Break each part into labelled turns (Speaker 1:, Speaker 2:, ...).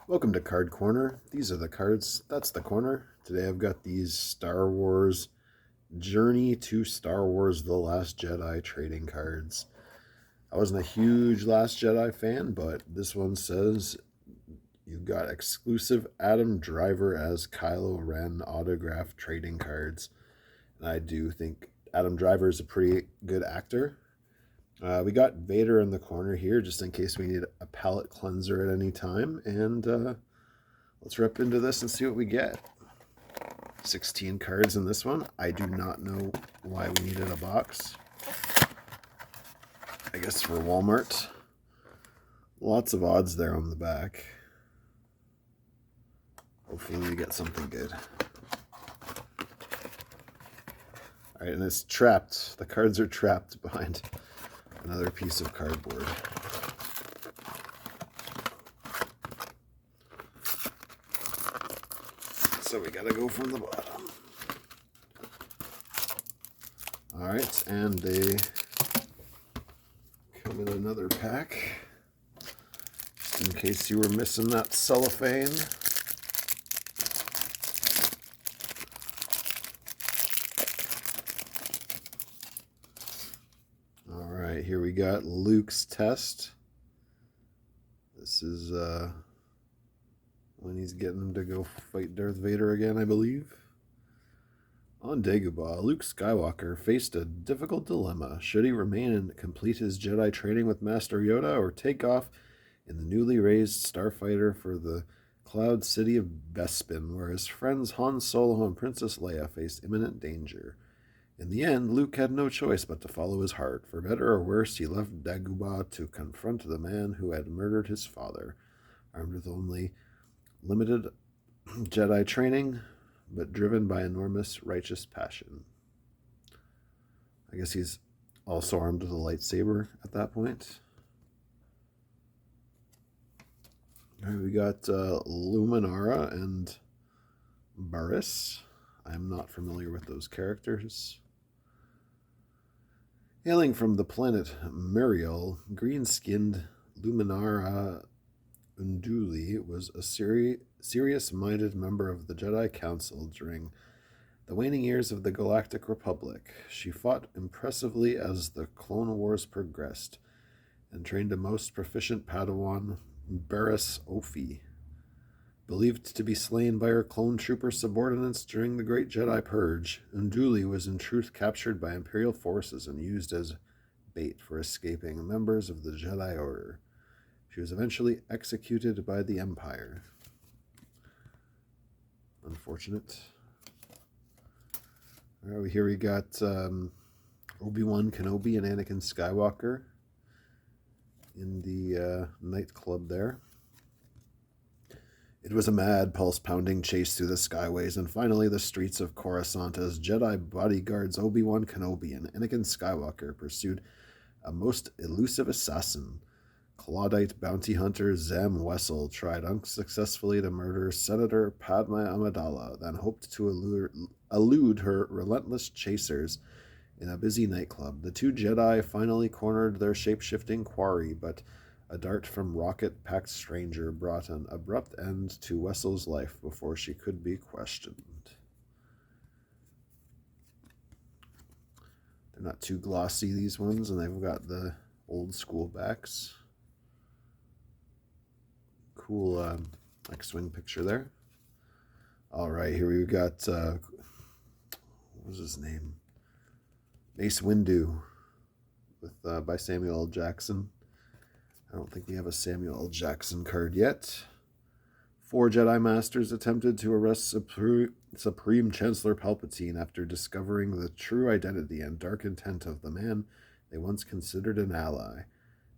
Speaker 1: Welcome to Card Corner. These are the cards. That's the corner. Today I've got these Star Wars Journey to Star Wars The Last Jedi trading cards. I wasn't a huge Last Jedi fan, but this one says you've got exclusive Adam Driver as Kylo Ren autograph trading cards. And I do think Adam Driver is a pretty good actor. We got Vader in the corner here just in case we need a palate cleanser at any time. And let's rip into this and see what we get. 16 cards in this one. I do not know why we needed a box. I guess for Walmart. Lots of odds there on the back. Hopefully we get something good. Alright, and it's trapped. The cards are trapped behind another piece of cardboard. So we gotta go from the bottom. Alright, and they come in another pack. Just in case you were missing that cellophane. Alright, here we got Luke's test. This is when he's getting him to go fight Darth Vader again, I believe. On Dagobah, Luke Skywalker faced a difficult dilemma. Should he remain and complete his Jedi training with Master Yoda, or take off in the newly raised starfighter for the cloud city of Bespin, where his friends Han Solo and Princess Leia faced imminent danger? In the end, Luke had no choice but to follow his heart. For better or worse, he left Dagobah to confront the man who had murdered his father. Armed with only limited Jedi training, but driven by enormous righteous passion. I guess he's also armed with a lightsaber at that point. All right, we got Luminara and Barriss. I'm not familiar with those characters. Hailing from the planet Muriel, green-skinned Luminara Unduli was a serious-minded member of the Jedi Council during the waning years of the Galactic Republic. She fought impressively as the Clone Wars progressed and trained a most proficient Padawan, Barriss Ophi. Believed to be slain by her clone trooper subordinates during the Great Jedi Purge, Unduli was in truth captured by Imperial forces and used as bait for escaping members of the Jedi Order. She was eventually executed by the Empire. Unfortunate. All right, here we got Obi-Wan Kenobi and Anakin Skywalker in the nightclub there. It was a mad, pulse-pounding chase through the skyways and finally the streets of Coruscant as Jedi bodyguards Obi-Wan Kenobi and Anakin Skywalker pursued a most elusive assassin. Claudite bounty hunter Zam Wessel tried unsuccessfully to murder Senator Padma Amidala, then hoped to elude her relentless chasers in a busy nightclub. The two Jedi finally cornered their shape-shifting quarry, but a dart from rocket-packed stranger brought an abrupt end to Wessel's life before she could be questioned. They're not too glossy, these ones, and they've got the old school backs. Cool X-Wing picture there. All right, here we got, what was his name? Mace Windu with by Samuel L. Jackson. I don't think we have a Samuel L. Jackson card yet. 4 Jedi Masters attempted to arrest Supreme Chancellor Palpatine after discovering the true identity and dark intent of the man they once considered an ally.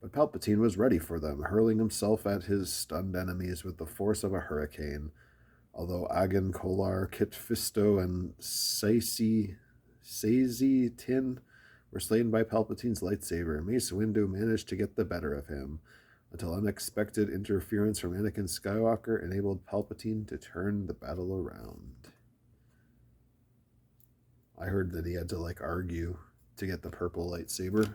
Speaker 1: But Palpatine was ready for them, hurling himself at his stunned enemies with the force of a hurricane. Although Agan Kolar, Kit Fisto, and Saisi Tin were slain by Palpatine's lightsaber, Mace Windu managed to get the better of him, until unexpected interference from Anakin Skywalker enabled Palpatine to turn the battle around. I heard that he had to argue to get the purple lightsaber.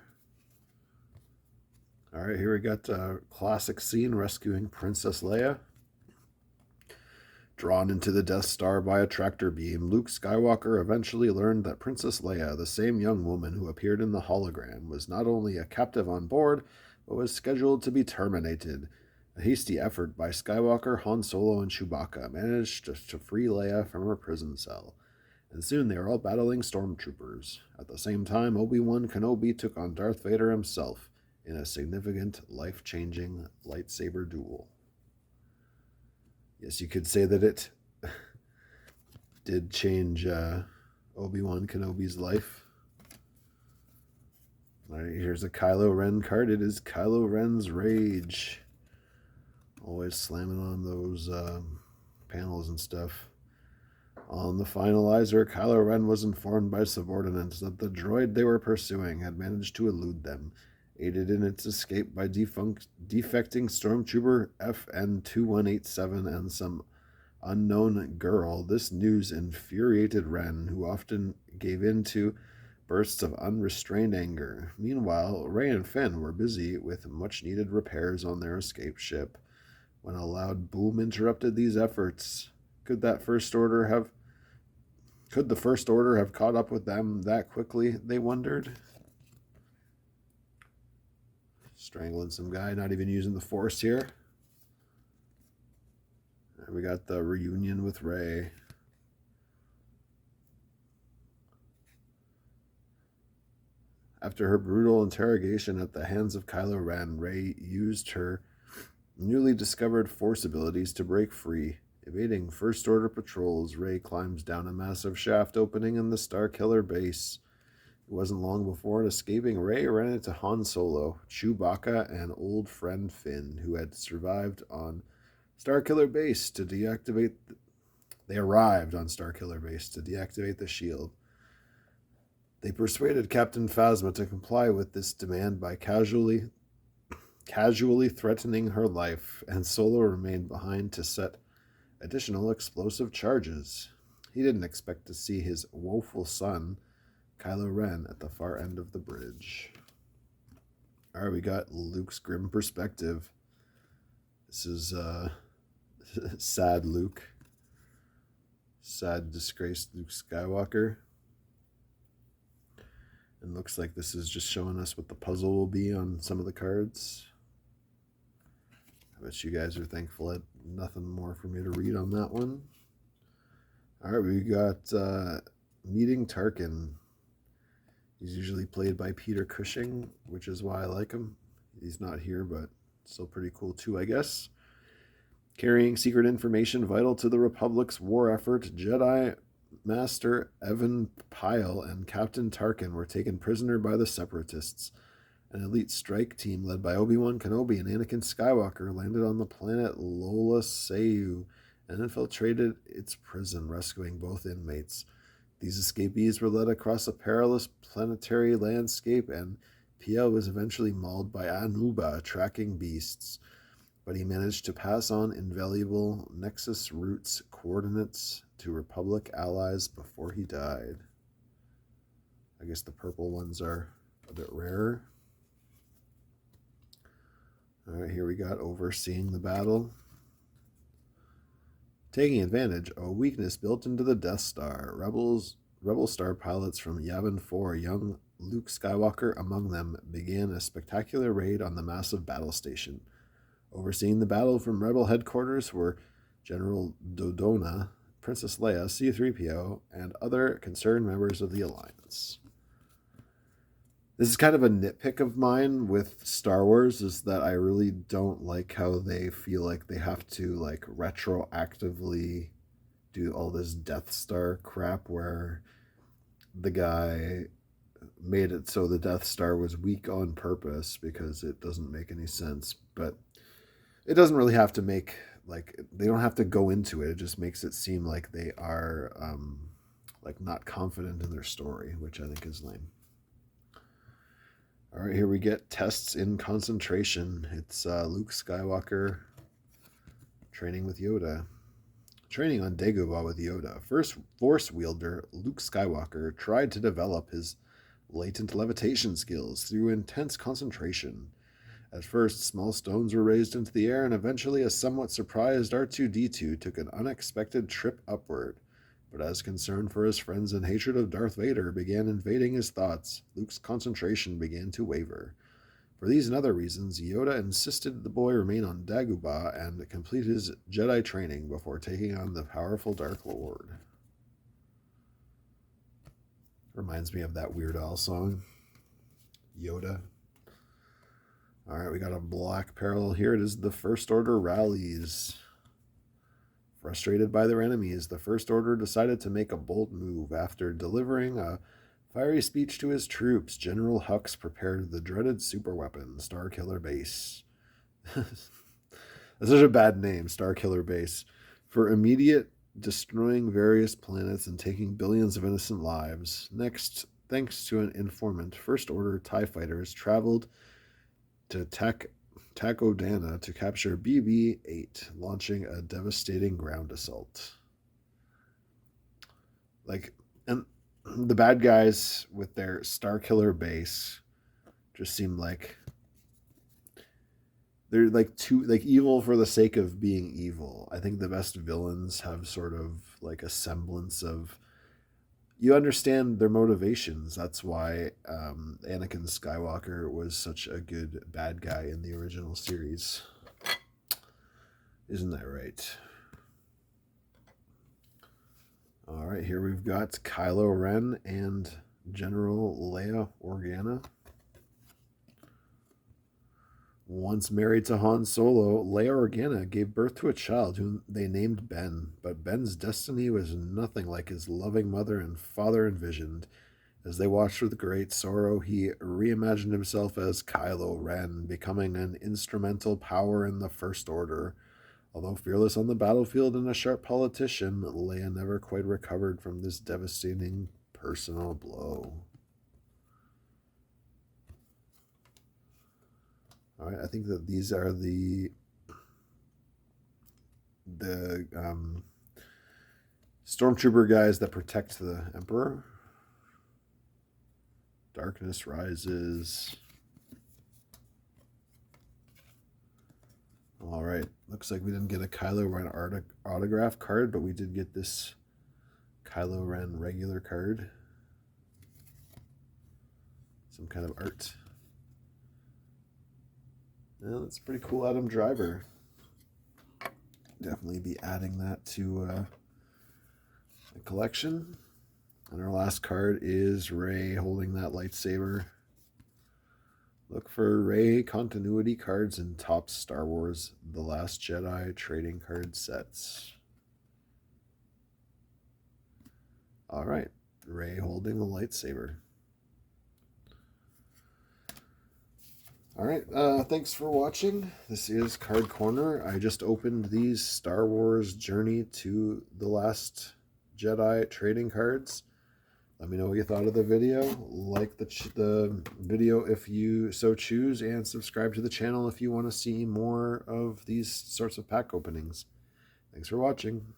Speaker 1: All right, here we got a classic scene rescuing Princess Leia. Drawn into the Death Star by a tractor beam, Luke Skywalker eventually learned that Princess Leia, the same young woman who appeared in the hologram, was not only a captive on board, but was scheduled to be terminated. A hasty effort by Skywalker, Han Solo, and Chewbacca managed to free Leia from her prison cell, and soon they were all battling stormtroopers. At the same time, Obi-Wan Kenobi took on Darth Vader himself in a significant, life-changing lightsaber duel. Yes, you could say that it did change Obi-Wan Kenobi's life. All right, here's a Kylo Ren card. It is Kylo Ren's Rage. Always slamming on those panels and stuff. On the finalizer, Kylo Ren was informed by subordinates that the droid they were pursuing had managed to elude them, aided in its escape by defecting Stormtrooper FN-2187 and some unknown girl. This news infuriated Ren, who often gave in to bursts of unrestrained anger. Meanwhile, Rey and Finn were busy with much-needed repairs on their escape ship when a loud boom interrupted these efforts. Could the First Order have caught up with them that quickly, they wondered? Strangling some guy, not even using the Force here. And we got the reunion with Rey. After her brutal interrogation at the hands of Kylo Ren, Rey used her newly discovered Force abilities to break free. Evading First Order patrols, Rey climbs down a massive shaft opening in the Starkiller base. It wasn't long before, escaping, Rey ran into Han Solo, Chewbacca, and old friend Finn, who had survived on Starkiller base to deactivate. They arrived on Starkiller base to deactivate the shield. They persuaded Captain Phasma to comply with this demand by casually threatening her life, and Solo remained behind to set additional explosive charges. He didn't expect to see his woeful son, Kylo Ren, at the far end of the bridge. All right, we got Luke's grim perspective. This is sad Luke. Sad, disgraced Luke Skywalker. And looks like this is just showing us what the puzzle will be on some of the cards. I bet you guys are thankful I had nothing more for me to read on that one. All right, we got Meeting Tarkin. He's usually played by Peter Cushing, which is why I like him. He's not here, but still pretty cool too, I guess. Carrying secret information vital to the Republic's war effort, Jedi Master Evan Pyle and Captain Tarkin were taken prisoner by the Separatists. An elite strike team led by Obi-Wan Kenobi and Anakin Skywalker landed on the planet Lola Sayu and infiltrated its prison, rescuing both inmates. These escapees were led across a perilous planetary landscape, and Pyle was eventually mauled by Anuba tracking beasts, but he managed to pass on invaluable Nexus routes coordinates to Republic allies before he died. I guess the purple ones are a bit rarer. All right, here we got Overseeing the Battle. Taking advantage of a weakness built into the Death Star, Rebel Star pilots from Yavin 4, young Luke Skywalker among them, began a spectacular raid on the massive battle station. Overseeing the battle from Rebel headquarters were General Dodonna, Princess Leia, C-3PO, and other concerned members of the Alliance. This is kind of a nitpick of mine with Star Wars, is that I really don't like how they feel like they have to like retroactively do all this Death Star crap where the guy made it so the Death Star was weak on purpose because it doesn't make any sense. But it doesn't really have to make, like, they don't have to go into it. It just makes it seem like they are like not confident in their story, which I think is lame. All right, here we get Tests in Concentration. It's Luke Skywalker training with Yoda. Training on Dagobah with Yoda, first Force wielder Luke Skywalker tried to develop his latent levitation skills through intense concentration. At first, small stones were raised into the air, and eventually a somewhat surprised R2-D2 took an unexpected trip upward. But as concern for his friends and hatred of Darth Vader began invading his thoughts, Luke's concentration began to waver. For these and other reasons, Yoda insisted the boy remain on Dagobah and complete his Jedi training before taking on the powerful Dark Lord. Reminds me of that Weird Al song, Yoda. All right, we got a black parallel here. It is the First Order rallies. Frustrated by their enemies, the First Order decided to make a bold move. After delivering a fiery speech to his troops, General Hux prepared the dreaded superweapon, Starkiller Base. That's such a bad name, Starkiller Base. For immediate destroying various planets and taking billions of innocent lives. Next, thanks to an informant, First Order TIE fighters traveled to Takodana to capture BB-8, launching a devastating ground assault. And the bad guys with their Starkiller Base just seem like they're too evil for the sake of being evil. I think the best villains have sort of a semblance of, you understand their motivations. That's why Anakin Skywalker was such a good bad guy in the original series. Isn't that right? All right, here we've got Kylo Ren and General Leia Organa. Once married to Han Solo, Leia Organa gave birth to a child whom they named Ben, but Ben's destiny was nothing like his loving mother and father envisioned. As they watched with great sorrow, he reimagined himself as Kylo Ren, becoming an instrumental power in the First Order. Although fearless on the battlefield and a sharp politician, Leia never quite recovered from this devastating personal blow. All right, I think that these are the stormtrooper guys that protect the Emperor. Darkness Rises. All right, looks like we didn't get a Kylo Ren autograph card, but we did get this Kylo Ren regular card. Some kind of art. Yeah, that's pretty cool. Adam Driver. Definitely be adding that to the collection. And our last card is Rey holding that lightsaber. Look for Rey continuity cards in top Star Wars The Last Jedi trading card sets. All right, Rey holding the lightsaber. All right, thanks for watching. This is Card Corner. I just opened these Star Wars Journey to the Last Jedi trading cards. Let me know what you thought of the video. Like the video if you so choose, and subscribe to the channel if you want to see more of these sorts of pack openings. Thanks for watching.